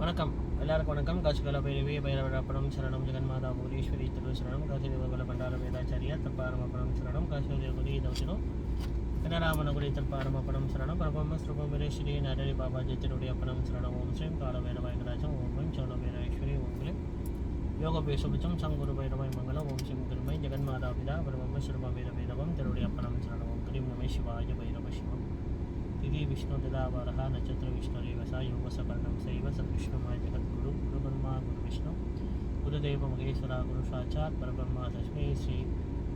வணக்கம் எல்லாருக்கும் வணக்கம். காசிகல பைரவி பைரவராப்பணம் சரணம் ஜெகன்மாதா பூரீஸ்வரி திரு சரணம் காசி தேவகல பண்டார வேதாச்சாரியா தற்பாரமப்பணம் சரணம் காசி தேவகுதி தௌசினம் கனராமனகுடி தற்பாரமப்பணம் சரணம் பிரபம்ம ஸ்ரூபம் வீரேஸ்வரி நடரி பாபாஜி திருடைய அப்பணம் சரணம் ஓம் ஸ்ரீம் கால வேதவாயகராஜம் ஓம் ஓம் சௌல வீரேஸ்வரி ஓம் கிளி யோகபேசுபச்சம் சங்குரு பைரவாய் மங்கலம் ஓம் ஸ்ரீம் திருமை ஜெகன்மாதா பிதா பிரபம்ம ஸ்ரூப வீர வேதவம் திருடைய அப்பணம் சரணம் ஓம் கிரீம் நம சிவாய பைரவ சிவம் திதி விஷ்ணு ததாவரஹ நட்சத்திர விஷ்ணுரேவசா யோகசகர்ணம் சைவ சத்விஷ்ணுமாய ஜெகத்குரு குரு பிரம்மா குரு விஷ்ணு குருதேவ மகேஸ்வரா குரு சாட்சாத் பரபிரம்மா தஸ்மை ஸ்ரீ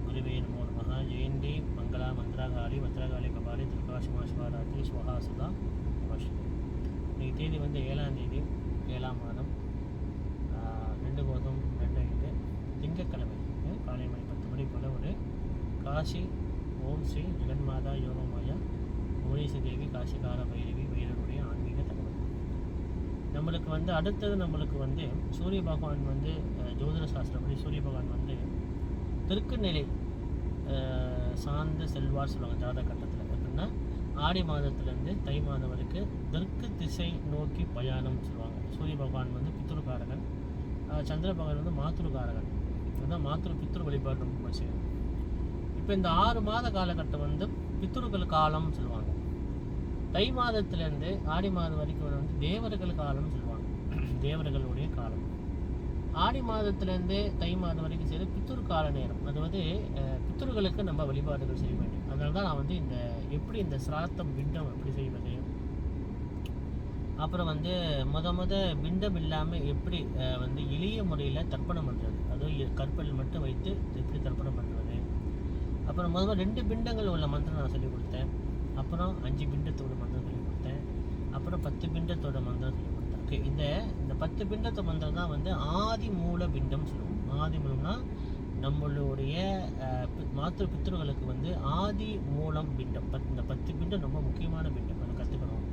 குருவே நமோ நமः. ஜெயந்தி மங்களா மந்திரகாளி பத்ரகாளி கபாலி துர்காசிமா சிவராத்திரி ஸ்வஹா சுதா நமஸ்தே. இன்னைக்கு தேதி வந்து 7ஆம் தேதி 7ஆம் மாதம் 2/2 திங்கட்கிழமை காலை மணி 10 மணி போல் ஒரு காசி ஓம் ஸ்ரீ ஜெகன்மாதா யோகமாயா புவனேஸ்வரி தேவி காசிகார பைரவி பைரவருடைய ஆன்மீக தகவல். நம்மளுக்கு வந்து அடுத்தது நம்மளுக்கு வந்து சூரிய பகவான் வந்து ஜோதிட சாஸ்திரப்படி சூரிய பகவான் வந்து தெற்கு நிலை சார்ந்த செல்வார் சொல்லுவாங்க ஜாதக கட்டத்தில். எப்படின்னா ஆடி மாதத்துலேருந்து தை மாதம் வரைக்கும் தெற்கு திசை நோக்கி பயணம் சொல்லுவாங்க. சூரிய பகவான் வந்து பித்ருகாரகன், சந்திர பகவான் வந்து மாத்ருகாரகன். அதுதான் பித்ரு வழிபாடு ரொம்ப செய்யும். இப்போ இந்த 6 மாத காலகட்டம் வந்து பித்ருக்கள் காலம் சொல்லுவாங்க. தை மாதத்திலேருந்து ஆடி மாதம் வரைக்கும் வந்து தேவர்கள் காலம் சொல்லுவாங்க, தேவர்களுடைய காலம். ஆடி மாதத்திலேருந்து தை மாதம் வரைக்கும் சரி பித்ரு கால நேரம். அது வந்து பித்ருக்களுக்கு நம்ம வழிபாடுகள் செய்ய வேண்டும். அதனால தான் நான் வந்து எப்படி இந்த சிராத்தம் பிண்டம் எப்படி செய்வது, அப்புறம் வந்து முத பிண்டம் இல்லாமல் எப்படி வந்து எளிய முறையில் தர்ப்பணம் பண்ணுறது, அதுவும் கற்பல் மட்டும் வைத்து எப்படி தர்ப்பணம் பண்ணுறது. அப்புறம் முதல்ல 2 பிண்டங்கள் உள்ள மந்திரம் நான் சொல்லிக் கொடுத்தேன். அப்புறம் 5 பிண்டத்தோட மந்திரம் சொல்லிக் கொடுத்தேன். அப்புறம் 10 பிண்டத்தோட மந்திரம் சொல்லிக் கொடுத்தேன். ஓகே, இந்த 10 பிண்டத்தோட மந்திரம் தான் வந்து ஆதி மூல பிண்டம் சொல்லுவோம். ஆதி மூலம்னா நம்மளுடைய மாத்திரு பித்ருகளுக்கு வந்து ஆதி மூலம் பிண்டம். இந்த 10 பிண்டம் ரொம்ப முக்கியமான பிண்டம், அதை கற்றுக்கணும்.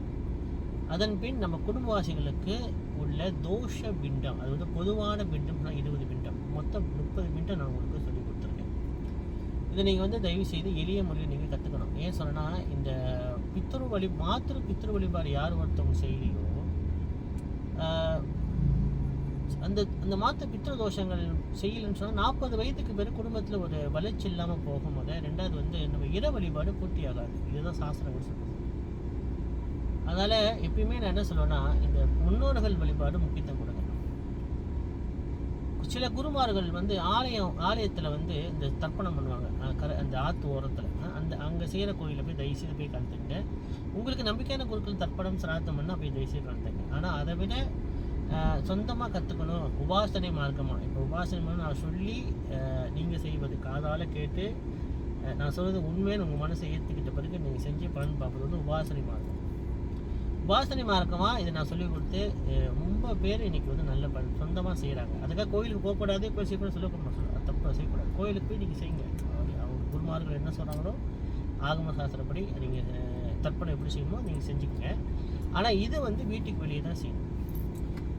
அதன் பின் நம்ம குடும்பவாசிகளுக்கு உள்ள தோஷ பிண்டம், அது வந்து பொதுவான பிண்டம்னா 20 பிண்டம், மொத்தம் 30 பிண்டம் நான் உங்களுக்கு சொல்லி கொடுத்துருக்கேன். இதை நீங்கள் வந்து தயவு செய்து எளிய முறையில் நீங்கள் கற்றுக்கணும். ஏன் சொன்னால் இந்த மாத்திரு பித்ரு வழிபாடு யார் ஒருத்தவங்க செய்யலையோ அந்த மாத்திரு பித்ரு தோஷங்கள் செய்யலைன்னு சொன்னால் 40 வயதுக்கு பிறகு குடும்பத்தில் ஒரு வளர்ச்சி இல்லாமல் போகும்போது, 2வது வந்து நம்ம இட வழிபாடு பூர்த்தி ஆகாது. இதுதான் சாஸ்திரங்கள் சொல்லுது. அதனால் எப்பயுமே நான் என்ன சொல்லுவேன்னா, இந்த முன்னோர்கள் வழிபாடு முக்கியத்துவம் கொடுங்க. சில குருமார்கள் வந்து ஆலயத்தில் வந்து இந்த தர்ப்பணம் பண்ணுவாங்க, அந்த ஆற்று ஓரத்தில். அங்கே செய்கிற கோயிலில் போய் தயவுசெய்து போய் கலந்துங்க. உங்களுக்கு நம்பிக்கையான குருக்கள் தர்ப்பணம் சிராத்தம் பண்ணால் போய் தயவுசெய்து கலந்துங்க. ஆனால் அதை விட சொந்தமாக கற்றுக்கணும், உபாசனை மார்க்கமாக. இப்போ உபாசனை மார்க்கம் நான் சொல்லி நீங்கள் செய்வது காதால் கேட்டு நான் சொல்வது உண்மையான உங்கள் மனசை ஏற்றுக்கிட்ட பிறகு நீங்கள் செஞ்சு பலன் பார்ப்பது வந்து உபாசனை மார்க்கம். உபாசனை மார்க்கமாக இதை நான் சொல்லிக் கொடுத்து ரொம்ப பேர் இன்றைக்கி வந்து நல்ல சொந்தமாக செய்கிறாங்க. அதுக்காக கோயிலுக்கு போகக்கூடாது, போய் செய்யக்கூடாது சொல்லக்கூடாது, தப்பாக செய்யக்கூடாது. கோயிலுக்கு போய் நீங்கள் செய்யுங்க. அவங்க குருமார்கள் என்ன சொல்கிறாங்களோ ஆகம சாஸ்திரப்படி நீங்கள் தர்ப்பணம் எப்படி செய்யணுமோ நீங்கள் செஞ்சுக்கோங்க. ஆனால் இது வந்து வீட்டுக்கு வெளியே தான் செய்யணும்.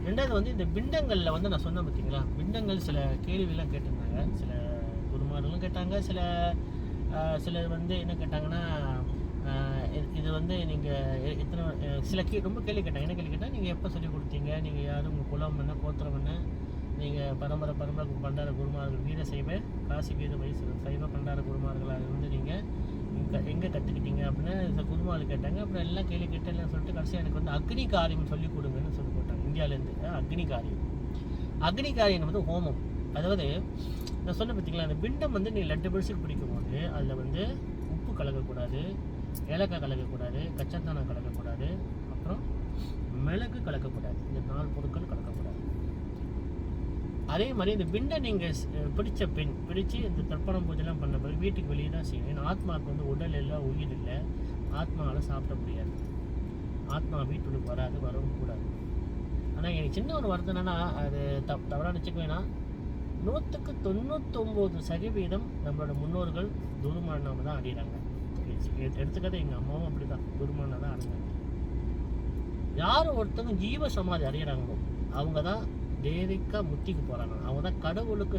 2வது வந்து இந்த பிண்டங்களில் வந்து நான் சொன்னேன் பார்த்தீங்களா, பிண்டங்கள் சில கேள்வியெல்லாம் கேட்டிருந்தாங்க. சில குருமார்களும் கேட்டாங்க, சிலர் வந்து என்ன கேட்டாங்கன்னா, இது வந்து நீங்கள் எத்தனை சில ரொம்ப கேள்வி கேட்டாங்க. என்ன கேள்வி கேட்டால், நீங்கள் எப்போ சொல்லிக் கொடுத்தீங்க, நீங்கள் யாரும் உங்கள் குலம் என்ன கோத்திரம் என்ன, நீங்கள் பரம்பரை பண்டார குருமார்கள் வீர சைவ காசி வீர சைவ பண்டார குருமார்களாக இருந்து நீங்கள் எங்கே கற்றுக்கிட்டீங்க அப்படின்னு இந்த குருமார்கள் கேட்டாங்க. அப்புறம் எல்லாம் கேள்வி கேட்டேன் சொல்லிட்டு கடைசியாக எனக்கு வந்து அக்னி காரியம் சொல்லிக் கொடுங்கன்னு சொல்லி போட்டாங்க. இந்தியாவிலேருந்து அக்னி காரியம் வந்து ஹோமம். அதாவது நான் சொன்ன பார்த்தீங்களா, அந்த பிண்டம் வந்து நீங்கள் லட்டு பிடிச்சிக்கு பிடிக்கும் போது அதில் வந்து உப்பு கலக்கக்கூடாது, ஏலக்காய் கலக்கக்கூடாது, கச்சந்தானம் கலக்கக்கூடாது, அப்புறம் மிளகு கலக்கக்கூடாது. இந்த 4 பொருட்கள் கலக்கக்கூடாது. அதே மாதிரி இந்த பிண்டை நீங்கள் பிடிச்சு இந்த தர்ப்பணம் பூஜைலாம் பண்ண பிறகு வீட்டுக்கு வெளியே தான் செய்யணும். ஏன்னா ஆத்மாவுக்கு வந்து உடல் இல்லை, உயிர் இல்லை, ஆத்மாவால் சாப்பிட முடியாது. ஆத்மா வீட்டுக்கு வராது, வரவும் கூடாது. ஆனால் எனக்கு சின்ன ஒரு வருத்தம் என்னன்னா, அது தவறாக நினச்சிக்க வேணாம், 99% நம்மளோட முன்னோர்கள் துருமானாம தான் அடையிறாங்க. எடுத்துக்காத எங்கள் அம்மாவும் அப்படி தான் துருமானா தான் அடைஞ்சாங்க. யார் ஒருத்தவங்க ஜீவ சமாதி அடையிறாங்களோ அவங்க தான் தேரிக்கா முத்திக்கு போகிறாங்க. அவங்க தான் கடவுளுக்கு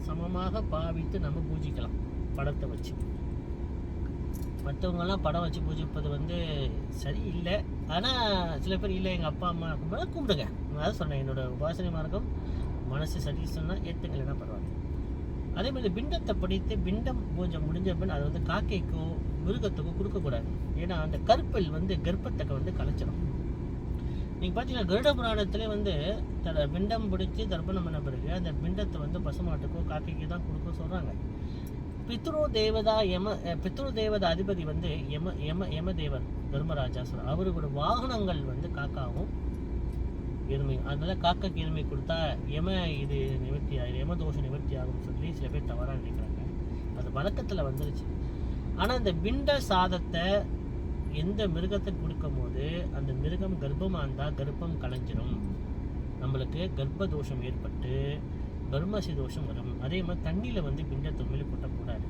சமமாக பாவித்து நம்ம பூஜிக்கலாம் படத்தை வச்சு. மற்றவங்கெல்லாம் படம் வச்சு பூஜிப்பது வந்து சரி இல்லை. ஆனால் சில பேர் இல்லை எங்கள் அப்பா அம்மா கும்பிடுங்க. நான் அதான் சொன்னேன், என்னோட உபாசனை மார்க்கம் மனசு சரி சொன்னால் ஏற்றுக்கலைன்னா பரவாயில்ல. அதே மாதிரி பிண்டத்தை படித்து பிண்டம் பூஜை முடிஞ்ச பின் அதை வந்து காக்கைக்கோ மிருகத்துக்கோ கொடுக்கக்கூடாது. ஏன்னா அந்த கருப்பல் வந்து கர்ப்பத்தை வந்து கலைச்சிடும். நீங்கள் பார்த்தீங்கன்னா கருட புராணத்திலே வந்து பிண்டம் பிடிச்சி தர்ப்பணம் பண்ண பிறகு அந்த பிண்டத்தை வந்து பசுமாட்டுக்கோ காக்கைக்கோ தான் கொடுக்க சொல்கிறாங்க. பித்ரு தேவதா அதிபதி வந்து யமதேவர் தர்மராஜா சொல்ற அவரோட வாகனங்கள் வந்து காக்காவும் எருமையும். அதனால காக்காக்கு எருமை கொடுத்தா இது நிவர்த்தி ஆகிடும், யமதோஷ நிவர்த்தி ஆகும்னு சொல்லி சில பேர் தவறாக நினைக்கிறாங்க. அது வழக்கத்தில் வந்துருச்சு. ஆனால் இந்த பிண்ட சாதத்தை எந்த மிருகத்துக்கு கொடுக்கும் போது அந்த மிருகம் கர்ப்பமாக இருந்தால் கர்ப்பம் கலைஞ்சிடும், நம்மளுக்கு கர்ப்ப தோஷம் ஏற்பட்டு கர்மசி தோஷம் வரும். அதே மாதிரி தண்ணியில் வந்து பிண்டத்தை மேலே கொட்டக்கூடாது.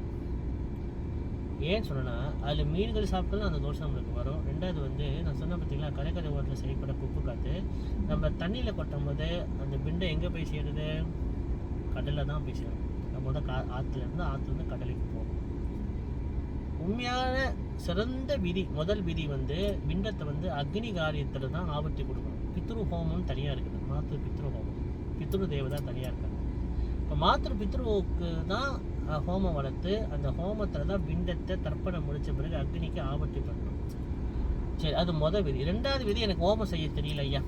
ஏன்னு சொன்னால் அதில் மீன்கள் சாப்பிட்டாலும் அந்த தோஷம் நம்மளுக்கு வரும். ரெண்டாவது வந்து நான் சொன்ன பார்த்தீங்களா, கடற்கரை ஓரத்தில் செய்யப்பட குப்பு காற்று நம்ம தண்ணியில் கொட்டும் போது அந்த பிண்டை எங்கே போய் சேருது? கடலில் தான் போய் சேரும். நம்ம தான் ஆற்றுலேருந்து கடலுக்கு போகும். உண்மையான சிறந்த விதி, முதல் விதி வந்து பிண்டத்தை வந்து அக்னி காரியத்தில் தான் ஆபத்தி கொடுக்கணும். பித்ரு ஹோமம்னு தனியாக இருக்குது, மாத்ரு பித்ரு ஹோமம், பித்ரு தேவதான் தனியாக இருக்காங்க. இப்போ மாத்ரு பித்ருவுக்கு தான் ஹோமம் வளர்த்து அந்த ஹோமத்தில் தான் பிண்டத்தை தர்ப்பணம் முடித்த பிறகு அக்னிக்கு ஆபத்தி பண்ணணும். சரி, அது முதல் விதி. ரெண்டாவது விதி எனக்கு ஹோமம் செய்ய தெரியல ஐயா,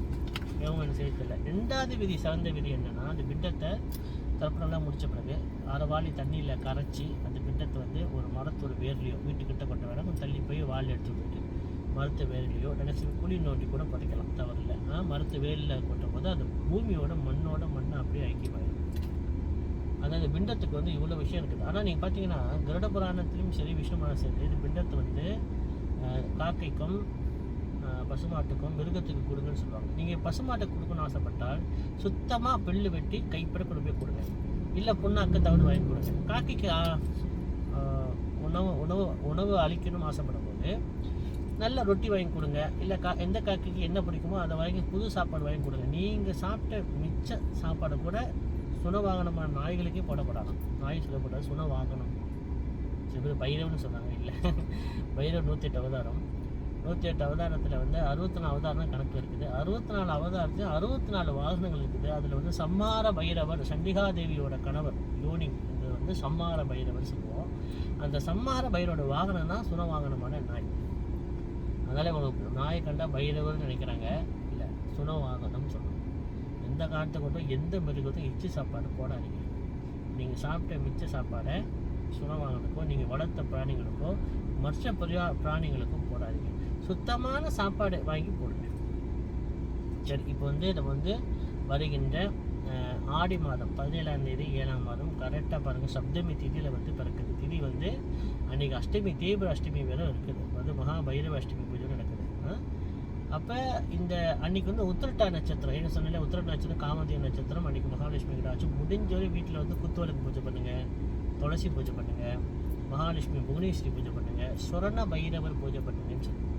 ஹோமம் செய்ய தெரியல. ரெண்டாவது விதி சிறந்த விதி என்னன்னா, அந்த பிண்டத்தை தர்ப்பணம்லாம் முடித்த பிறகு அரைவாளி தண்ணியில் கரைச்சி அந்த பிண்டத்தை வந்து ஒரு மரத்தோட வேர்லையோ வீட்டுக்கிட்ட கொட்ட வேணாம், கொஞ்சம் தள்ளி போய் வால் எடுத்து போயிட்டு மரத்து வேர்லையோ நினைச்சி குழி நோண்டி கூட புதைக்கலாம், தவறில்லை. மரத்து வேரில் கொட்டும் போது அது பூமியோட மண்ணோட மண்ணை அப்படியே ஐக்கியமாயிடும். அதாவது பிண்டத்துக்கு வந்து இவ்வளோ விஷயம் இருக்குது. ஆனால் நீங்கள் பார்த்தீங்கன்னா கருட புராணத்திலும் சரி விஷ்ணுமான சரி இது பிண்டத்தை வந்து காக்கைக்கும் பசுமாட்டுக்கும் மிருகத்துக்கு கொடுங்கன்னு சொல்லுவாங்க. நீங்கள் பசுமாட்டுக்கு கொடுக்கணும்னு ஆசைப்பட்டால் சுத்தமாக புல்லு வெட்டி கைப்பட கொண்டு போய் கொடுங்க, இல்லை புண்ணாக்க தவிடு வாங்கி கொடுங்க. காக்கைக்கு உணவு அளிக்கணும்னு ஆசைப்படும் போது நல்ல ரொட்டி வாங்கி கொடுங்க, இல்லை எந்த காக்கைக்கு என்ன பிடிக்குமோ அதை வாங்கி புது சாப்பாடு வாங்கி கொடுங்க. நீங்கள் சாப்பிட்ட மிச்ச சாப்பாடை கூட சுனவாகனமான நாய்களுக்கே போடப்படலாம். நாய் சொல்லப்படாது, சுனவாகனம். சில பேர் பைரவன்னு சொன்னாங்க, இல்லை பைரவ் 108 அவதாரம். 108 அவதாரத்தில் வந்து 64 அவதாரம் கணக்கு இருக்குது. 64 அவதாரத்தில் 64 வாகனங்கள் இருக்குது. அதில் வந்து சம்மார பைரவர் சண்டிகாதேவியோட கணவர் யோனி, இது வந்து சம்மார பைரவர் சொல்லுவோம். அந்த சம்மார பைரவோட வாகனம் தான் சுனவாகனமான நாய். அதனால் உங்களுக்கு நாயை கண்டா பைரவர்னு நினைக்கிறாங்க, இல்லை சுனவாகனம் சொல்லணும். எந்த காலத்தை கொண்டும் எந்த மிருகத்தும் எச்சு சாப்பாடு போடாதீங்க. நீங்கள் சாப்பிட்ட மிச்ச சாப்பாடை சுனவாகனுக்கோ நீங்கள் வளர்த்த பிராணிகளுக்கோ மற்ற பிராணிகளுக்கும் போடாதீங்க. சுத்தமான சாப்பாடு வாங்கி போடுங்க. சரி, இப்போ வந்து நம்ம வந்து வருகின்ற ஆடி மாதம் 17ஆம் தேதி 7ஆம் மாதம் கரெக்டாக பாருங்கள், சப்தமி திதியில் வந்து பிறக்குது. திதி வந்து அன்றைக்கி அஷ்டமி, தேய்பிர அஷ்டமி வேறு இருக்குது, வந்து மகா பைரவ அஷ்டமி பூஜை நடக்குது. அப்போ இந்த அன்றைக்கி வந்து உத்திரட்டா நட்சத்திரம், என்ன சொன்னாலே உத்திரட்ட நட்சத்திரம் காமதேவ நட்சத்திரம். அன்றைக்கி மகாலட்சுமி கிட்ட முடிஞ்சவரை வீட்டில் வந்து குத்துவிளக்கு பூஜை பண்ணுங்கள், துளசி பூஜை பண்ணுங்கள், மகாலட்சுமி புவனேஸ்வரி பூஜை பண்ணுங்கள், சுவர்ண பைரவர் பூஜை பண்ணுங்கன்னு சொல்லுவேன்.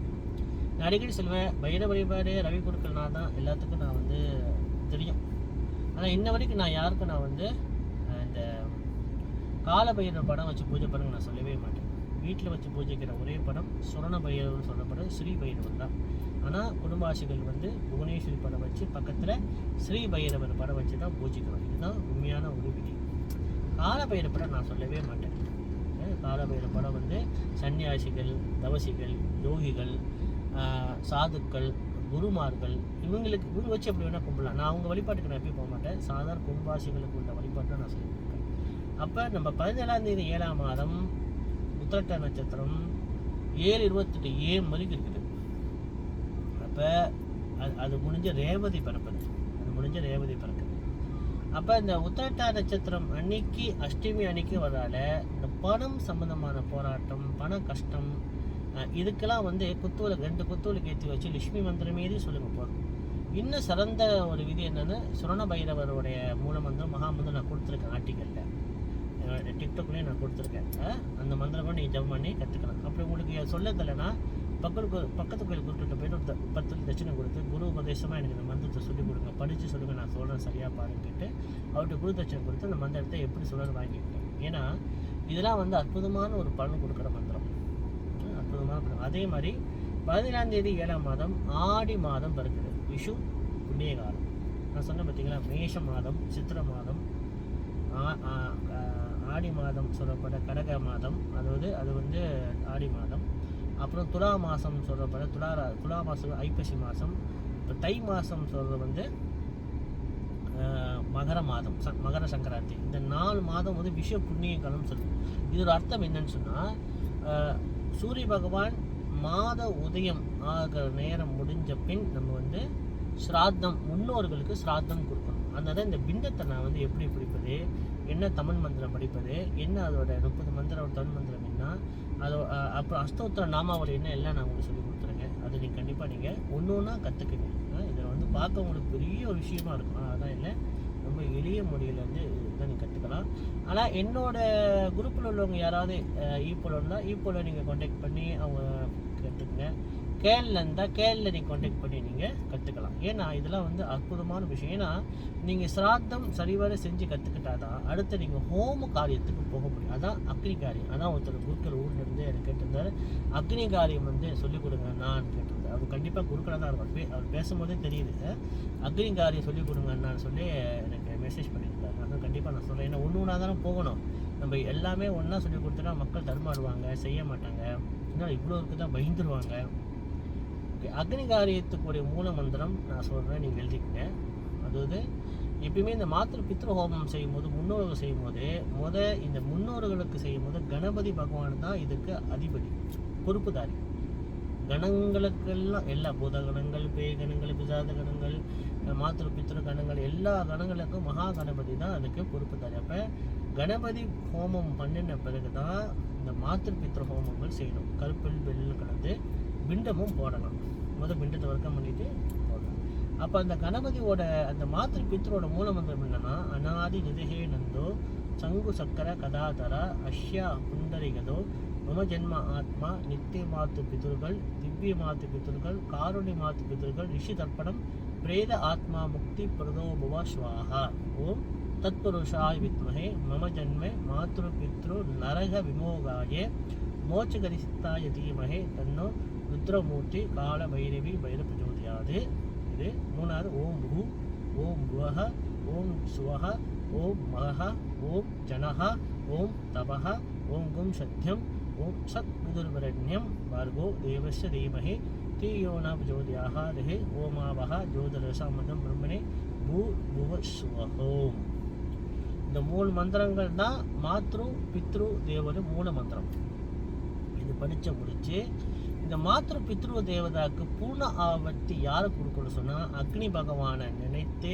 நான் அடிக்கடி சொல்லுவேன், பைரவ வழிபாடு ரவி குருக்கள் நான் தான் எல்லாத்துக்கும் நான் வந்து தெரியும். ஆனால் இன்ன வரைக்கும் நான் யாருக்கும் நான் வந்து இந்த கால பைரவர் படம் வச்சு பூஜை பண்ணுங்க நான் சொல்லவே மாட்டேன். வீட்டில் வச்சு பூஜைக்கிற ஒரே படம் சுவர்ண பைரவர் சொல்லப்படும் ஸ்ரீ பைரவர் தான். ஆனால் குடும்பாசிகள் வந்து புவனேஸ்வரி படம் வச்சு பக்கத்தில் ஸ்ரீ பைரவர் படம் வச்சு தான் பூஜிக்கிறோம். இதுதான் உண்மையான ஒரு விதி. கால பைரவ படம் நான் சொல்லவே மாட்டேன். கால பைரவ படம் வந்து சன்னியாசிகள், தவசிகள், யோகிகள், சாதுக்கள், குருமார்கள் இவங்க வச்சு எப்படி வேணால் கும்பிடலாம். நான் அவங்க வழிபாட்டுக்கு நான் எப்பயும் போக மாட்டேன். சாதாரண குடும்பாசிகளுக்கு உள்ள வழிபாட்டை நான் சொல்லியிருக்கேன். அப்போ நம்ம 17ஆம் தேதி 7ஆம் மாதம் உத்திரட்ட நட்சத்திரம் 7:28 AM வரைக்கும் இருக்குது. அப்போ அது முடிஞ்ச ரேவதி பிறக்குது. அப்போ இந்த உத்திரட்டா நட்சத்திரம் அன்னைக்கு அஷ்டமி அன்னைக்கு வர்றால இந்த பணம் சம்பந்தமான போராட்டம், பண கஷ்டம், இதுக்கெல்லாம் வந்து 2 குத்துவிளக்கு ஏற்றி வச்சு லட்சுமி மந்திரம் மீறி சொல்லுங்க போதும். இன்னும் சிறந்த ஒரு விதி என்னென்னு சுவர்ண பைரவருடைய மூலமந்திரம் மகாமந்திரம் நான் கொடுத்துருக்கேன், ஆர்டிக்கலில் டிக்டாக்லேயும் நான் கொடுத்துருக்கேன். அந்த மந்திரம் கூட நீங்கள் ஜபம் பண்ணி கற்றுக்கலாம். அப்படி உங்களுக்கு சொல்ல தெரியலன்னா பக்கத்து கோயில் குருக்கிட்ட போய்ட்டு ஒரு 10 தட்சணை கொடுத்து குரு உபதேசமாக எனக்கு இந்த மந்திரத்தை சொல்லிக் கொடுங்க, படித்து சொல்லுங்கள், நான் சொல்கிறேன் சரியாக பாருங்கிட்டு அவர்கிட்ட குரு தட்சணை கொடுத்து அந்த மந்திரத்தை எப்படி சொல்கிறது வாங்கிக்கணும். ஏன்னா இதெல்லாம் வந்து அற்புதமான ஒரு பலன் கொடுக்குற மந்திரம், அற்புதமான படம். அதே மாதிரி 17ஆம் தேதி 7ஆம் மாதம் ஆடி மாதம் பிறக்குது, விஷு புண்ணிய காலம். நான் சொன்னேன் பார்த்தீங்களா, மேஷ மாதம், சித்திர மாதம், ஆடி மாதம் சொல்லப்பட கடக மாதம், அதாவது அது வந்து ஆடி மாதம். அப்புறம் துலா மாதம் சொல்லப்பட துலா மாதம் ஐப்பசி மாதம். இப்போ தை மாதம் சொல்கிறது வந்து மகர மாதம், மகர சங்கராந்தி. இந்த 4 மாதம் வந்து விஷ புண்ணிய காலம் சொல்லுவோம். இதோட அர்த்தம் என்னன்னு சொன்னால், சூரிய பகவான் மாத உதயம் ஆகிற நேரம் முடிஞ்ச பின் நம்ம வந்து ஸ்ராத்தம், முன்னோர்களுக்கு ஸ்ராத்தம் கொடுக்கணும். அதனால இந்த பிண்டத்தை நான் வந்து எப்படி பிடிப்பது, என்ன தமிழ் மந்திரம் படிப்பது, என்ன அதோட 30 மந்திரம் தமிழ் மந்திரம் என்ன, அதோ அப்புறம் அஷ்டோத்திர நாமாவளி என்ன, எல்லாம் நான் உங்களுக்கு சொல்லி கொடுத்துருக்கேன். அது நீங்கள் கண்டிப்பாக நீங்கள் ஒன்று ஒன்றா கற்றுக்குங்க. இதை வந்து பார்க்க உங்களுக்கு பெரிய ஒரு விஷயமா இருக்கும். அதான் இல்லை, ரொம்ப எளிய முறையில் வந்து இதை நீங்கள் கற்றுக்கலாம். ஆனால் என்னோட குரூப்பில் உள்ளவங்க யாராவது ஈப்போல இருந்தால் ஈப்போல நீங்கள் கான்டாக்ட் பண்ணி அவங்க கற்றுக்குங்க. கேரளில் இருந்தால் கேரளில் நீங்கள் கான்டாக்ட் பண்ணி நீங்கள் கற்றுக்கலாம். ஏன்னா இதெல்லாம் வந்து அற்புதமான விஷயம். ஏன்னா நீங்கள் சிராத்தம் சரிவர செஞ்சு கற்றுக்கிட்டா தான் அடுத்து நீங்கள் ஹோம காரியத்துக்கு போக முடியும். அதான் அக்னி காரியம். அதான் ஒருத்தர் குருக்கள் ஊர்லேருந்து எனக்கு கேட்டிருந்தார், அக்னி காரியம் வந்து சொல்லிக் கொடுங்க நான் கேட்டிருந்தேன். அவர் கண்டிப்பாக குருக்களாக தான் இருக்கும். அவர் பேசும்போதே தெரியுது, அக்னி காரியம் சொல்லிக் கொடுங்கன்னு சொல்லி எனக்கு மெசேஜ் பண்ணியிருந்தார். அதான் கண்டிப்பாக நான் சொல்கிறேன். ஏன்னா ஒன்று ஒன்றா தானே போகணும். நம்ம எல்லாமே ஒன்றா சொல்லி கொடுத்தோன்னா மக்கள் தடுமாறுவாங்க, செய்ய மாட்டாங்க. இன்னும் இவ்வளோ இருக்குது தான் பயந்துருவாங்க. அக்னி காரியத்துக்குரிய மூல மந்திரம் நான் சொல்கிறேன், நீங்கள் எழுதிக்கங்க. அதாவது எப்பயுமே இந்த மாத்திரு பித்ரு ஹோமம் செய்யும்போது, முன்னோர்கள் செய்யும்போது இந்த முன்னோர்களுக்கு செய்யும்போது கணபதி பகவான் தான் இதுக்கு அதிபதி, பொறுப்புதாரி. கணங்களுக்கெல்லாம் எல்லா பூத கணங்கள், பேய் கணங்கள், பிசாத கணங்கள், மாத்திரு பித்ரு கணங்கள், எல்லா கணங்களுக்கும் மகா கணபதி தான் அதுக்கு பொறுப்புதாரி. அப்போ கணபதி ஹோமம் பண்ணின பிறகு தான் இந்த மாத்திரு பித்ரு ஹோமங்கள் செய்யணும். கருப்பில் வெள்ளில் கலந்து பிண்டமும் போடலாம். பிண்டத்தை வர்க்கம் பண்ணிட்டு போடலாம். அப்போ அந்த கணபதியோட அந்த மாத்திரு பித்ரோட மூலமந்திரம் என்னன்னா, அநாதி நிதஹே நந்தோ சங்கு சக்கர கதாதர அஷ்யா புண்டரிகதோ மம ஜென்ம ஆத்மா நித்திய மாத்து பித்ருகள், திவ்ய மாத்து பித்ருகள், காருணி மாத்து பித்ருகள், ரிஷி தர்ப்பணம், பிரேத ஆத்மா முக்தி பிரதோபவ ஸ்வாஹா. ஓம் தத்புருஷாய் வித்மஹே மம ஜன்மே மாத்ரு பித்ரு நரக விமோகாயே மோட்சகரிசித்தாய தீமஹே தன்னோ ருத்ரமூர்த்தி கால பைரவி பைர பிரஜோதியாது. இது 3வது. ஓம் பூ, ஓம் புவஹ, ஓம் சுவஹ, ஓம் மகஹ, ஓம் ஜனஹ, ஓம் தபஹ, ஓம் கும் சத்யம், ஓம் சத் விதுர்வரண்யம் பார்கோ தேவஸ்ய தீமஹி தீயோனா பிரஜோதியாக ரஹே ஓமாவஹ ஜோதிரசாமதம் பிரம்மனே பூ புவ சுவஹோம். இந்த 3 மந்திரங்கள் தான் மாத்ரு பித்ரு தேவரு மூல மந்திரம். இது படித்த முடிச்சு இந்த மாத்திரு பித்ரு தேவதாக்கு பூர்ண ஆவர்த்தி யாரை கொடுக்கணும்னு சொன்னால், அக்னி பகவானை நினைத்து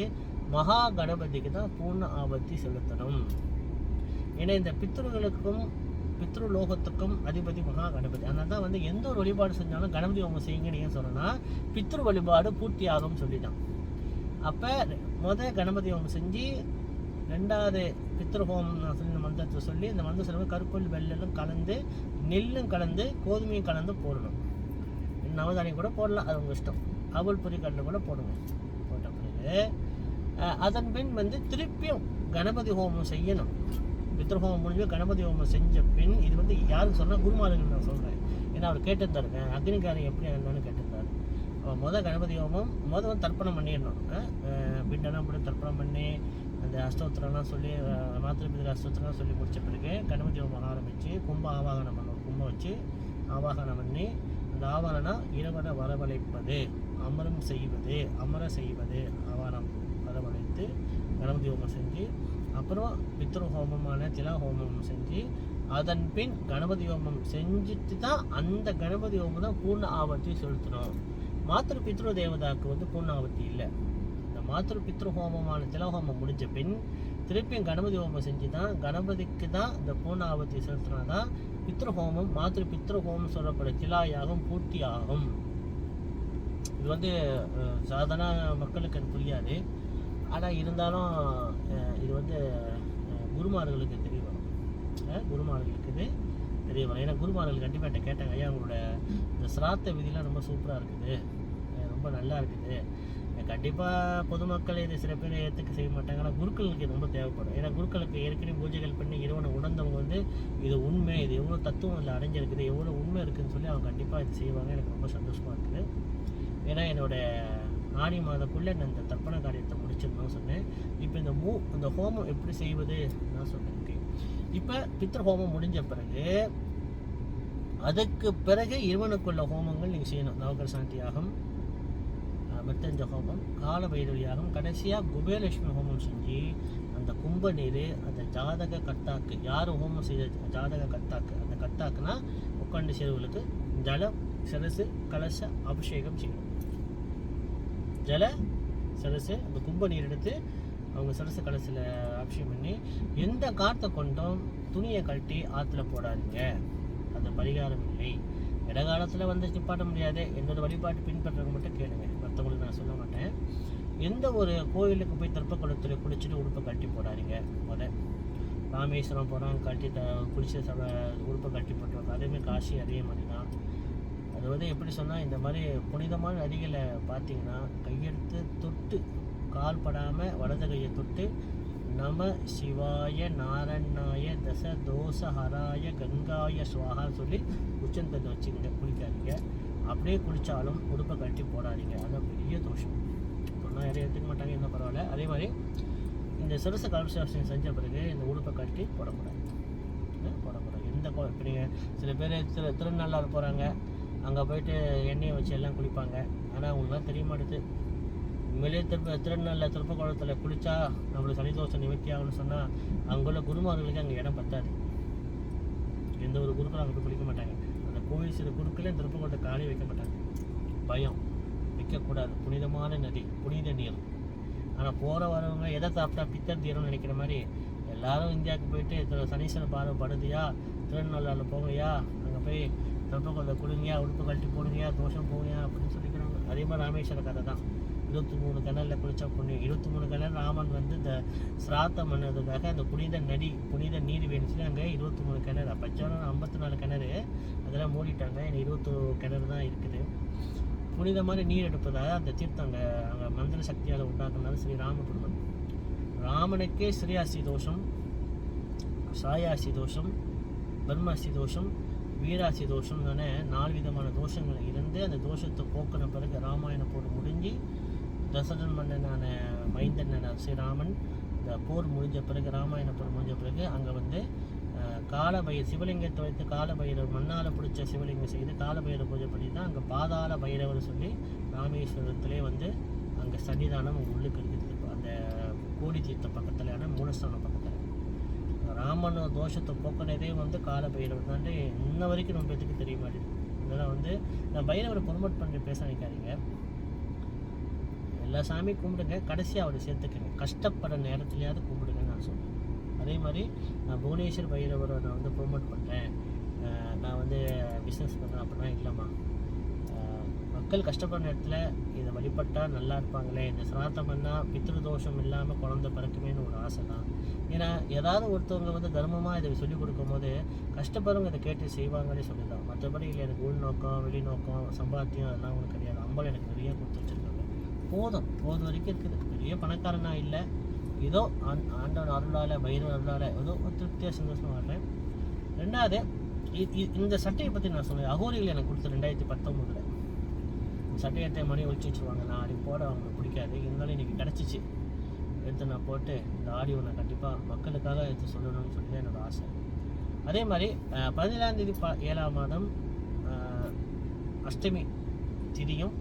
மகா கணபதிக்கு தான் பூர்ண ஆவர்த்தி செலுத்தணும். ஏன்னா இந்த பித்ருகளுக்கும் பித்ரு லோகத்துக்கும் அதிபதி மகா கணபதி. அதனால தான் வந்து எந்த ஒரு வழிபாடு செஞ்சாலும் கணபதி அவங்க செய்யுங்கன்னு ஏன் சொல்கிறேன்னா, பித்ரு வழிபாடு பூர்த்தி ஆகும்னு சொல்லிட்டான். அப்போ கணபதி அவங்க செஞ்சு 2வது பித்ருஹோமம் சொல்லி மந்திரத்தை சொல்லி இந்த மந்திரம் சொல்லும்போது கருப்பல் வெள்ளலும் கலந்து நெல்லும் கலந்து கோதுமையும் கலந்து போடணும். நவதானியம் கூட போடலாம், அது உங்கள் இஷ்டம். அவல் பொறி கடலை கூட போடுங்க. போட்ட பிறகு அதன் பின் வந்து திருப்பியும் கணபதி ஹோமம் செய்யணும். பித்ருஹோமம் முடிஞ்சு கணபதி ஹோமம் செஞ்ச பின் இது வந்து யாருக்கு சொன்னால் குருமார்கள் நான் சொல்கிறேன். ஏன்னா அவர் கேட்டிருந்தாருங்க அக்னிகாரம் எப்படி என்னன்னு கேட்டிருந்தாரு. கணபதி ஹோமம் வந்து தர்ப்பணம் பண்ணிடணும். பிண்டெல்லாம் போட்டு தர்ப்பணம் பண்ணி அந்த அஷ்டோத்திரம்லாம் சொல்லி மாத்திரை பிதிர அஷ்டோத்திரம்லாம் சொல்லி முடிச்ச பிறகு கணபதி ஹோமம் ஆரம்பித்து கும்ப ஆவாகனம் பண்ணணும். கும்பம் வச்சு ஆவாகனம் பண்ணி அந்த ஆவாகனம் இறைவனை வரவழைப்பது, அமரம் செய்வது, அமர செய்வது, ஆவாரம் வரவழைத்து கணபதி ஹோமம் செஞ்சு அப்புறம் பித்ரு ஹோமமான திலா ஹோமம் செஞ்சு அதன் பின் கணபதி ஹோமம் செஞ்சுட்டு தான் அந்த கணபதி ஹோமம் தான் பூர்ண ஆவர்த்தி செலுத்தணும். மாத்திரு பித்ரு தேவதாக்கு வந்து பூர்ண ஆவர்த்தி இல்லை. இந்த மாத்திரு பித்ரு ஹோமமான திலஹோமம் முடிஞ்ச பின் திருப்பியும் கணபதி ஹோமம் செஞ்சு தான் கணபதிக்கு தான் இந்த பூர்ண ஆவர்த்தி செலுத்தினா தான் பித்ரு ஹோமம் மாத்திரு பித்ரு ஹோமம் சொல்லப்பட திலாயாகம் பூர்த்தி ஆகும். இது வந்து சாதாரண மக்களுக்கு அது புரியாது. ஆனால் இருந்தாலும் இது வந்து குருமார்களுக்கு தெரிய வரும். குருமார்களுக்கு இது தெரிய வரும். ஏன்னா குருமார்கள் கண்டிப்பாக என்கிட்ட கேட்டாங்க, ஐயா உங்களோட இந்த சிராத்த விதிலாம் ரொம்ப சூப்பராக இருக்குது, ரொம்ப நல்லா இருக்குது, கண்டிப்பாக பொதுமக்கள் இது சில பேர் ஏற்றுக்க செய்ய மாட்டாங்க. ஆனால் குருக்களுக்கு இது ரொம்ப தேவைப்படும். ஏன்னா குருக்களுக்கு ஏற்கனவே பூஜைகள் பண்ணி இறைவனை உணர்ந்தவங்க வந்து இது உண்மை, இது எவ்வளோ தத்துவம் இதில் அடைஞ்சிருக்குது, எவ்வளோ உண்மை இருக்குதுன்னு சொல்லி அவங்க கண்டிப்பாக இது செய்வாங்க. எனக்கு ரொம்ப சந்தோஷமாக இருக்குது. ஏன்னா என்னோடய ஆடி மாதக்குள்ளே நான் இந்த தர்ப்பண காரியத்தை முடிச்சிடணும்னு சொன்னேன். இப்போ இந்த ஹோமம் எப்படி செய்வது நான் சொன்னேன். ஓகே, இப்போ பித்ரு ஹோமம் முடிஞ்ச பிறகு அதுக்கு பிறகு இறைவனுக்குள்ள ஹோமங்கள் நீங்கள் செய்யணும். நவகிரக சாந்தி யாகம், மிருத்தஞ்ச ஹோமம், கால பைரவி யாகம், கடைசியாக குபேலட்சுமி ஹோமம் செஞ்சு அந்த கும்ப நீர் அந்த ஜாதக கர்த்தாக்கு, யார் ஹோமம் செய்த ஜாதக கர்த்தாக்கு, அந்த கர்த்தாக்குனா உட்காந்து சேருவர்களுக்கு ஜல சரசு கலச அபிஷேகம் செய்யணும். ஜல சரசு அந்த கும்ப நீர் எடுத்து அவங்க சரசு கலசில் அபிஷேகம் பண்ணி, எந்த காற்றை கொண்டும் துணியை கழட்டி ஆற்றுல போடாதீங்க, அது பரிகாரம் இல்லை. இடகாலத்தில் வந்து நிப்பாட்ட முடியாது. என்னோட வழிபாட்டு பின்பற்றவங்க மட்டும் கேளுங்க, மற்றவங்களுக்கு நான் சொல்ல மாட்டேன். எந்த ஒரு கோயிலுக்கு போய் தெப்பக்குளத்தில் குளிச்சுட்டு உடுப்பை கட்டி போடாதீங்க. ராமேஸ்வரம் போகிறோம், கட்டி குளிச்சு உடுப்பை கட்டி போட்டுருவாங்க. அதேமாதிரி காசி அதே மாதிரி தான். அது வந்து எப்படி சொன்னால், இந்த மாதிரி புனிதமான நதிகளை பார்த்தீங்கன்னா கையெடுத்து தொட்டு, கால் படாமல் வலது கையை தொட்டு நம சிவாய நாராயணாய தச தோச ஹராய கங்காய சுவாகா சொல்லி உச்சந்தத்தை வச்சுக்கிங்க, குளிக்காதீங்க. அப்படியே குளித்தாலும் உடுப்பை கட்டி போடாதீங்க, அதுதான் பெரிய தோஷம். சொன்னால் யாரையும் எடுத்துக்க மாட்டாங்க, என்ன பரவாயில்ல. அதே மாதிரி இந்த சிரச கலசாசனம் செஞ்ச பிறகு இந்த உடுப்பை கட்டி போடக்கூடாது. எந்த இப்போ நீங்கள் சில பேர் திருநள்ளாறு போகிறாங்க, அங்கே போயிட்டு எண்ணெயை வச்சு எல்லாம் குளிப்பாங்க. ஆனால் அவங்களுக்குலாம் தெரிய மாட்டேது. உண்மையிலே திருநெல்வேலியில் திருப்பக்குளத்தில் குளித்தா நம்மளுக்கு சனி தோஷம் நிவர்த்தி ஆகும்னு சொன்னால் அங்குள்ள குருமார்களுக்கு அங்கே இடம் பத்தாது. எந்த ஒரு குருக்களும் அங்கே போய் குளிக்க மாட்டாங்க. அந்த கோவில் சிறு குருக்களே திருப்பக்குளத்தை காலி வைக்க மாட்டாங்க. பயம், வைக்கக்கூடாது. புனிதமான நதி, புனித நீர். ஆனால் போகிற வரவங்க எதை சாப்பிட்டா பித்தர் தீரம்னு நினைக்கிற மாதிரி எல்லாரும் இந்தியாவுக்கு போயிட்டு சனீஸ்வரன் பார்வை படுதியா, திருநெல்வேலியில் போங்கயா, அங்கே போய் திருப்பக்குளத்தை குளிங்கயா, உடுப்பு கழட்டி போடுங்கயா, தோஷம் போங்கயா அப்படின்னு சொல்லிக்கிறாங்க. அதே மாதிரி ராமேஸ்வர கதை தான். 23 கிணறில் குளித்தா புண்ணியம். 23 கிணறு ராமன் வந்து இந்த சிராத்தம் பண்ணதுக்காக அந்த புனித நீர் வேணுச்சு. அங்கே 23 கிணறு, பச்சையான 54 கிணறு அதெல்லாம் மூடிட்டாங்க. எனக்கு 21 கிணறு தான் இருக்குது. புனிதமான நீர் எடுப்பதாக அந்த தீர்த்தம் அங்கே மந்திர சக்தியால் உண்டாக்குனால ஸ்ரீ ராமபெருமன். ராமனுக்கே ஸ்ரீயாசி தோஷம், சாயாசி தோஷம், பிரம்மாசி தோஷம், வீராசி தோஷம் தானே 4 விதமான தோஷங்கள் இருந்து அந்த தோஷத்தை போக்கின பிறகு ராமாயண போர் முடிஞ்சு தசரன் மன்னனான மைந்தன் ஸ்ரீராமன் இந்த போர் முடிஞ்ச பிறகு, ராமாயண போர் முடிஞ்ச பிறகு அங்கே வந்து சிவலிங்கத்தை வைத்து காலபைரவர் மண்ணால் பிடிச்ச சிவலிங்கம் செய்து காலபைரவ பூஜை பண்ணி தான் அங்கே பாதாள பைரவர் சொல்லி ராமேஸ்வரத்திலே வந்து அங்கே சன்னிதானம் உள்ளுக்கு இருக்குது. அந்த கோடி தீர்த்த பக்கத்தில் மூலஸ்தானம் பக்கத்தில் ராமன் தோஷத்தை போக்கினதே வந்து காலபைரவர் தான். இன்ன வரைக்கும் நம்ம பேத்துக்கு தெரிய மாட்டேங்குது. இதெல்லாம் வந்து நான் பைரவரை ப்ரொமோட் பண்ணி பேச நினைக்காதீங்க. எல்லா சாமியும் கும்பிடுங்க, கடைசியாக அவரை சேர்த்துக்கங்க. கஷ்டப்படுற நேரத்துலையாவது கும்பிடுங்கன்னு நான் சொல்லுவேன். அதே மாதிரி நான் புவனேஸ்வர் பைரவரை நான் வந்து ப்ரொமோட் பண்ணுறேன், நான் வந்து பிஸ்னஸ் பண்ணுறேன் அப்படின்னா இல்லைம்மா. மக்கள் கஷ்டப்படுற நேரத்தில் இதை வழிபட்டால் நல்லா இருப்பாங்களே, இந்த சிராத்தம் பண்ணால் பித்ரு தோஷம் இல்லாமல் குழந்தை பிறக்குமேன்னு ஒரு ஆசை தான். ஏன்னா ஏதாவது ஒருத்தவங்க வந்து தர்மமாக இதை சொல்லிக் கொடுக்கும் போது கஷ்டப்படுறவங்க இதை கேட்டு செய்வாங்களே சொல்லிடலாம். மற்றபடி இல்லை எனக்கு உள்நோக்கம் வெளிநோக்கம் சம்பாத்தியம் அதெல்லாம் ஒன்றும் கிடையாது. அம்பல் எனக்கு நிறைய கொடுத்து வச்சுருக்காங்க, போதும் வரைக்கும் இருக்குது. பெரிய பணக்காரனா இல்லை, ஏதோ ஆண்டவன் அருளால் பைரவன் அருளால் ஏதோ ஒரு திருப்தியாக சந்தோஷமாக வர்றேன். ரெண்டாவது இந்த சட்டையை பற்றி நான் சொல்லுவேன். அகோரிகள் எனக்கு கொடுத்த 2019 சட்டையத்தை மணி ஒழிச்சு வச்சுருவாங்க. நான் அப்படி போட அவங்களுக்கு பிடிக்காது, இருந்தாலும் இன்றைக்கி கிடச்சிச்சு, எடுத்து நான் போட்டு இந்த ஆடியோ நான் கண்டிப்பாக மக்களுக்காக எடுத்து சொல்லணும்னு சொல்லி தான் என்னோடய ஆசை. அதே மாதிரி 17ஆம் தேதி 7ஆம் மாதம் அஷ்டமி திதியும்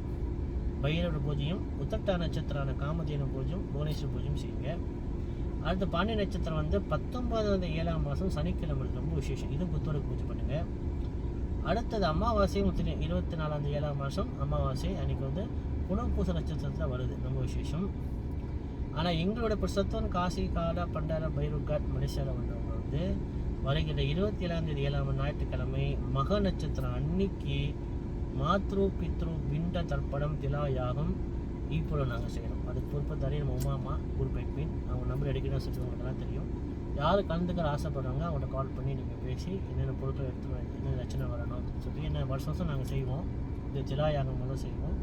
பைரவர் பூஜையும், உத்தட்டா நட்சத்திரான காமதேனு பூஜையும் புவனேஸ்வர் பூஜையும் செய்யுங்க. அடுத்து பாண்டிய நட்சத்திரம் வந்து 19ஆம் 7ஆம் மாதம் சனிக்கிழமை ரொம்ப விசேஷம், இதுவும் புத்தருக்கு பூஜை பண்ணுங்கள். அடுத்தது அமாவாசையும் 24ஆம் 7ஆம் மாதம் அமாவாசை அன்றைக்கி வந்து புனர்பூச நட்சத்திரத்தில் வருது, ரொம்ப விசேஷம். ஆனால் எங்களோட பிரசத்தம் காசி காலா பண்டார பைரவ்காட் மலேசியாவில் வந்தவங்க வந்து வருகிற 27ஆம் தேதி 7ஆம் ஞாயிற்றுக்கிழமை மக நட்சத்திரம் அன்னைக்கு மாத்ரு பித்ரு பிண்ட தர்ப்பணம் திலா யாகம் இப்போ நாங்கள் செய்கிறோம். அதுக்கு பொறுப்பதாரி நம்ம உமாமா குருபேட் மீன், அவங்க நம்பர் எடுக்கணும்னு சொல்லி உங்களுக்குலாம் தெரியும். யார் கலந்துக்கிற ஆசைப்படுறாங்க அவங்கள்ட்ட கால் பண்ணி நீங்கள் பேசி என்னென்ன பொருட்கள் எடுத்துகிட்டு என்ன ரச்சனை வரணும் அப்படின்னு சொல்லி என்ன வருஷம் நாங்கள் செய்வோம். இது திலா யாகம் மூலம் செய்வோம்.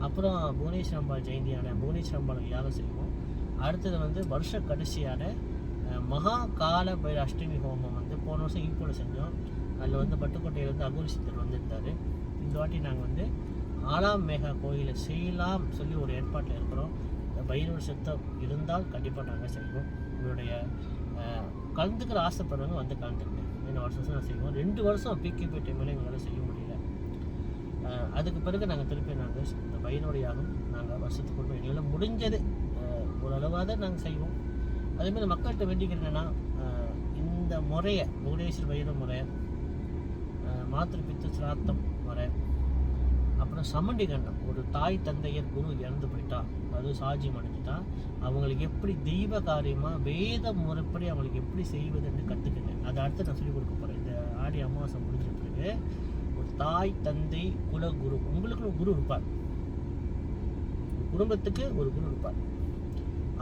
அப்புறம் புவனேஸ்வரம்பாள் ஜெயந்தியான புவனேஸ்வரம்பாளுக்கு யாகம் செய்வோம். அடுத்தது வந்து வருஷ கடைசியான மகா கால பைர அஷ்டமி ஹோமம் வந்து போன வருஷம் ஈப்போட செஞ்சோம். அதில் வந்து பட்டுக்கோட்டையிலேருந்து அகோரி சித்தர் வந்திருந்தார். இந்த வாட்டி நாங்கள் வந்து ஆலாம் மேகா கோயிலை செய்யலாம் சொல்லி ஒரு ஏற்பாட்டில் இருக்கிறோம். பைரவர் சித்தம் இருந்தால் கண்டிப்பாக நாங்கள் செய்வோம். உங்களுடைய கலந்துக்கிற ஆசைப்படுறவங்க வந்து கலந்துக்கிட்டேன். என்ன வருஷம் நான் செய்வோம். 2 வருஷம் பிகேபி டைமில் எங்களால் செய்ய முடியல. அதுக்கு பிறகு நாங்கள் திருப்பி நாங்கள் இந்த பைரவர் யாகம் நாங்கள் வருஷத்துக்கு கொண்டு எங்களால் முடிஞ்சது ஓரளவாக நாங்கள் செய்வோம். அதேமாதிரி மக்கள்கிட்ட வேண்டிக்கிறேன்னா இந்த முறையை புவனேஸ்வர பைரவ முறை, மாத்திரு பித்து சிராத்தம் முறை, அப்புறம் சமண்டி கண்டம், ஒரு தாய் தந்தையர் குரு இறந்து போயிட்டா, அது சாட்சியம் அடைஞ்சிட்டா, அவங்களுக்கு எப்படி தெய்வ காரியமாக வேத முறைப்படி அவங்களுக்கு எப்படி செய்வதுன்னு கற்றுக்குங்க. அதை அடுத்து நான் சொல்லிக் கொடுக்க போகிறேன். இந்த ஆடி அமாவாசை முடிஞ்ச பிறகு ஒரு தாய் தந்தை குலகுரு, உங்களுக்கு ஒரு குரு இருப்பார், குடும்பத்துக்கு ஒரு குரு இருப்பார்.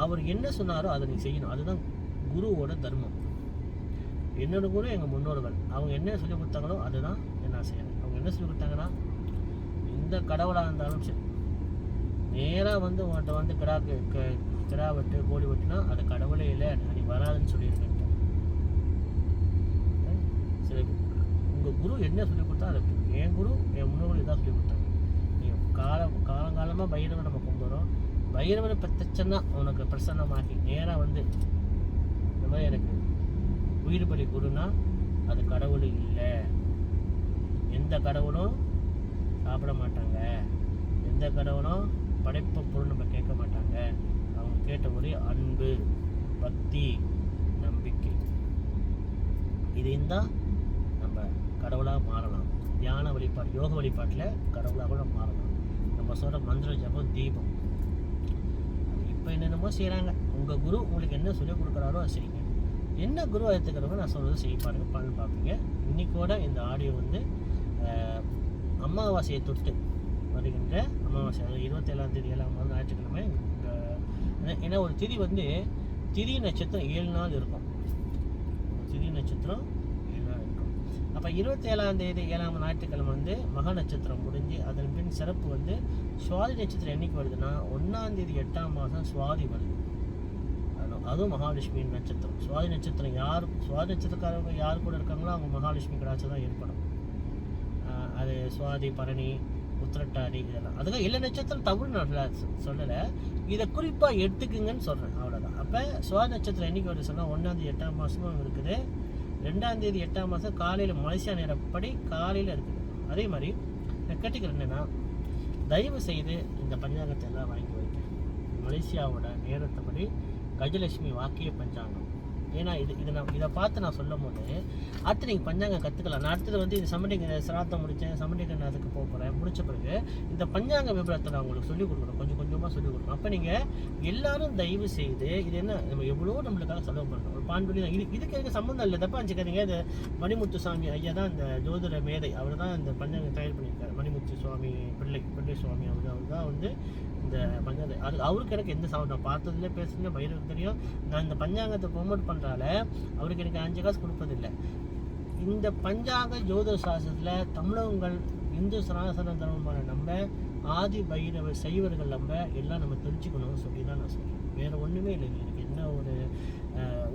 அவர் என்ன சொன்னாரோ அதை நீ செய்யணும். அதுதான் குருவோட தர்மம். என்னோட குரு எங்கள் முன்னோர்கள், அவங்க என்ன சொல்லி கொடுத்தாங்களோ அதுதான் என்ன செய்யணும். அவங்க என்ன சொல்லி கொடுத்தாங்கன்னா, இந்த கடவுளாக இருந்தாலும் சரி, நேராக வந்து உங்கள்கிட்ட வந்து கிடா வெட்டு கோழி வெட்டுனா அது கடவுளே இல்லை, நீ வராதுன்னு சொல்லியிருக்கேன். சரி, உங்கள் குரு என்ன சொல்லி கொடுத்தா அதை என் குரு என் முன்னோர்கள் இதான் சொல்லி கொடுத்தாங்க. நீ காலங்காலமாக பைரவனை நம்ம கும்பிட்றோம். பைரவனை பிரச்சனை உனக்கு பிரசன்னமாக்கி நேராக வந்து இந்த மாதிரி எனக்கு உயிர் பலி குருனா அது கடவுள் இல்லை. எந்த கடவுளும் சாப்பிட மாட்டாங்க, எந்த கடவுளும் படைப்பு பொருள் நம்ம கேட்க மாட்டாங்க. அவங்க கேட்ட ஒரே அன்பு, பக்தி, நம்பிக்கை. இது இருந்தால் நம்ம கடவுளாக மாறலாம். தியான வழிபாடு, யோக வழிபாட்டில் கடவுளாக கூட மாறலாம். நம்ம சொல்கிற மந்திர ஜபம், தீபம், இப்போ என்னென்னமோ செய்கிறாங்க. உங்கள் குரு உங்களுக்கு என்ன சொல்லிக் கொடுக்குறாரோ அதை செய்யுங்க. என்ன குரு எடுத்துக்கிறவங்க நான் சொல்கிறது செய்ய பாருங்க, பலன் பார்ப்பீங்க. இன்னைக்கூட இந்த ஆடியோ வந்து அமாவாசையை தொட்டு வருகின்ற அமாவாசை, அதாவது 27ஆம் தேதி 7ஆம் மாதம் ஞாயிற்றுக்கிழமை. ஏன்னா ஒரு திதி வந்து திதி நட்சத்திரம் 7 நாள் இருக்கும். திதி நட்சத்திரம் 7 நாள் இருக்கும். அப்போ 27ஆம் தேதி 7ஆம் ஞாயிற்றுக்கிழமை வந்து மகா நட்சத்திரம் முடிஞ்சு அதன் பின் சிறப்பு வந்து சுவாதி நட்சத்திரம் என்னைக்கு வருதுன்னா 1ஆம் தேதி 8ஆம் மாதம் சுவாதி வருது. அதுவும் மகாலட்சுமியின் நட்சத்திரம். சுவாதி நட்சத்திரம் சுவாதி நட்சத்திரக்காரங்க யார் கூட இருக்காங்களோ அவங்க மகாலட்சுமி கடாட்சம் தான் ஏற்படும். அது சுவாதி, பரணி, உத்திரட்டாதி இதெல்லாம். அதுக்காக எல்லா நட்சத்திரம் தவறு நான் சொல்லலை, இதை குறிப்பாக எடுத்துக்குங்கன்னு சொல்கிறேன், அவ்வளோதான். அப்போ சுவாதி நட்சத்திரம் என்னைக்கு வருது சொன்னால் 1ஆம் தேதி 8ஆம் மாதமும் இருக்குது. 2ஆம் தேதி 8ஆம் மாதம் காலையில் மலேசியா நேரப்படி காலையில் இருக்குது. அதே மாதிரி நான் கேட்டுக்கிறேன் என்னென்னா, தயவு செய்து இந்த பஞ்சாங்கத்தை எல்லாம் வாங்கி வைக்க. மலேசியாவோட நேரத்தைப்படி கஜலட்சுமி வாக்கிய பஞ்சாங்கம். ஏன்னா இதை பார்த்து நான் சொல்லும் போது அடுத்து நீங்கள் பஞ்சாங்கம் கற்றுக்கலாம். நான் அடுத்தது வந்து இது சமண்டிக சிராத்தம் முடித்தேன், சமண்டிகன் அதுக்கு போக போகிறேன். முடித்த பிறகு இந்த பஞ்சாங்க விபரத்தை நான் உங்களுக்கு சொல்லிக் கொடுக்குறேன், கொஞ்சம் கொஞ்சமாக சொல்லிக் கொடுக்கணும். அப்போ நீங்கள் எல்லாரும் தயவு செய்து, இது என்ன நம்ம எவ்வளோ நம்மளுக்காக செலவு பண்ணுறோம், ஒரு பாண்டொலி தான். இதுக்கு எனக்கு சம்மந்தம் இல்லை, தப்பா நினச்சிக்காதீங்க. இது மணிமுத்து சுவாமி ஐயா தான் இந்த ஜோதிட மேதை, அவர் தான் இந்த பஞ்சாங்கம் தயார் பண்ணியிருக்காரு. மணிமுத்து சுவாமி பிள்ளை சுவாமி அவர் தான் வந்து இந்த பஞ்சாங்கத்தை அவருக்கு எனக்கு எந்த சவுண்ட் நான் பார்த்ததுல பேசுங்க பைரவருக்கு தெரியும். நான் இந்த பஞ்சாங்கத்தை ப்ரொமோட் பண்ணுறால அவருக்கு எனக்கு 5 காசு கொடுப்பதில்லை. இந்த பஞ்சாங்க ஜோதிட சாஸ்திரத்தில் தமிழகங்கள் இந்து சனாதன தர்மமான நம்ம ஆதி பைரவ சைவர்கள் நம்ம எல்லாம் நம்ம தெரிஞ்சுக்கணும்னு சொல்லி தான் நான் சொல்கிறேன். வேறு ஒன்றுமே இல்லை, எனக்கு என்ன ஒரு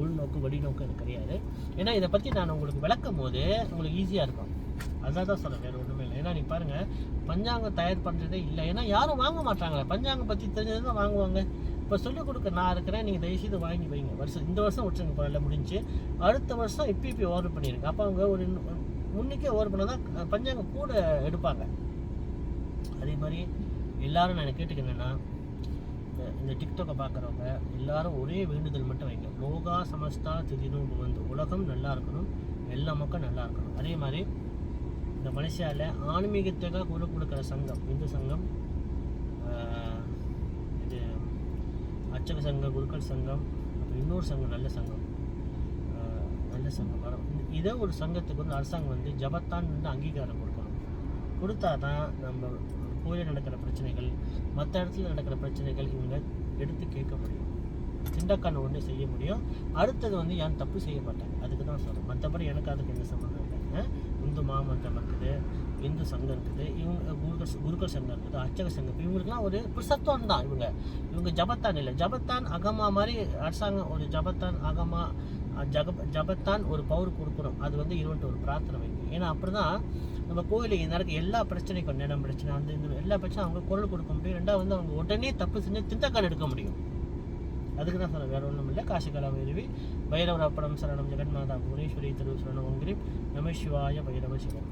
உள்நோக்கு வடிநோக்கு எனக்கு கிடையாது. ஏன்னா இதை பற்றி நான் உங்களுக்கு விளக்கும் போது உங்களுக்கு ஈஸியாக இருக்கும், அதான் தான் சொல்கிறேன், வேறு ஒன்றுமே இல்லை. ஏன்னா நீ பாருங்கள், பஞ்சாங்கம் தயார் பண்ணுறதே இல்லை. ஏன்னா யாரும் வாங்க மாட்டாங்களே, பஞ்சாங்கம் பற்றி தெரிஞ்சது தான் வாங்குவாங்க. இப்போ சொல்லிக் கொடுக்க நான் இருக்கிறேன், நீங்கள் தயவுசெய்து வாங்கி வைங்க. இந்த வருஷம் விட்டுருங்க, பரவாயில்ல முடிஞ்சு. அடுத்த வருஷம் இப்போ ஆர்டர் பண்ணிடுங்க. அப்போ அவங்க ஒரு முன்னிக்கே ஆர்டர் பண்ணால் தான் பஞ்சாங்கம் கூட எடுப்பாங்க. அதே மாதிரி எல்லோரும் நான் கேட்டுக்கிறேன்னா, இந்த டிக்டாக்கை பார்க்குறவங்க எல்லாரும் ஒரே வேண்டுதல் மட்டும் வைங்க. லோகா சமஸ்தா திதினும் வந்து உலகம் நல்லா இருக்கணும், எல்லா மக்களும் நல்லா இருக்கணும். அதே மாதிரி இந்த மலேசியாவில் ஆன்மீகத்துக்காக குரல் கொடுக்குற சங்கம், இந்து சங்கம், இது அர்ச்சக சங்கம், குருக்கள் சங்கம், அப்புறம் இன்னொரு சங்கம் நல்ல சங்கம் இதே ஒரு சங்கத்துக்கு வந்து அரசாங்கம் வந்து ஜபத்தான் வந்து அங்கீகாரம் கொடுக்கணும். கொடுத்தா தான் நம்ம கோயிலில் நடக்கிற பிரச்சனைகள், மற்ற இடத்துல நடக்கிற பிரச்சனைகள் இவங்க எடுத்து கேட்க முடியும், திண்டக்கான ஒன்று செய்ய முடியும். அடுத்தது வந்து யாரும் தப்பு செய்ய மாட்டாங்க. அதுக்கு தான் சொல்கிறேன், மற்றபடி எனக்கு அதுக்கு எந்த சம்மந்தம் இல்லை. இந்து மாமன்றம் இருக்குது, இந்து சங்கம் இருக்குது, இவங்க குருக்கள் சங்கம் இருக்குது, அர்ச்சக சங்கம் இருக்குது. இவங்களுக்குலாம் ஒரு புருஷத்துவம் தான். இவங்க ஜபத்தான் இல்லை, ஜபத்தான் அகமா மாதிரி அரசாங்கம் ஒரு ஜபத்தான் அகமா ஜபத்தான் ஒரு பவர் கொடுக்கணும். அது வந்து இருவன்ட்டு ஒரு பிரார்த்தனை வைக்கும். ஏன்னா அப்படி தான் நம்ம கோயிலுக்கு நடக்க எல்லா பிரச்சனைக்கும், நிலம் பிரச்சனை அந்த இந்த எல்லா பிரச்சனையும் அவங்க குரல் கொடுக்க முடியும். ரெண்டாவது வந்து அவங்க உடனே தப்பு செஞ்சு திண்டக்கால் எடுக்க முடியும். அதுக்கு தான் சொல்ல, வேற ஒன்றும் இல்லை. காசிகலா வைரவி பைரவராப்படம் சரணம் ஜெகன்மாதா புவனேஸ்வரி திரு சரணம் நம சிவாய பைரவ சிவம்.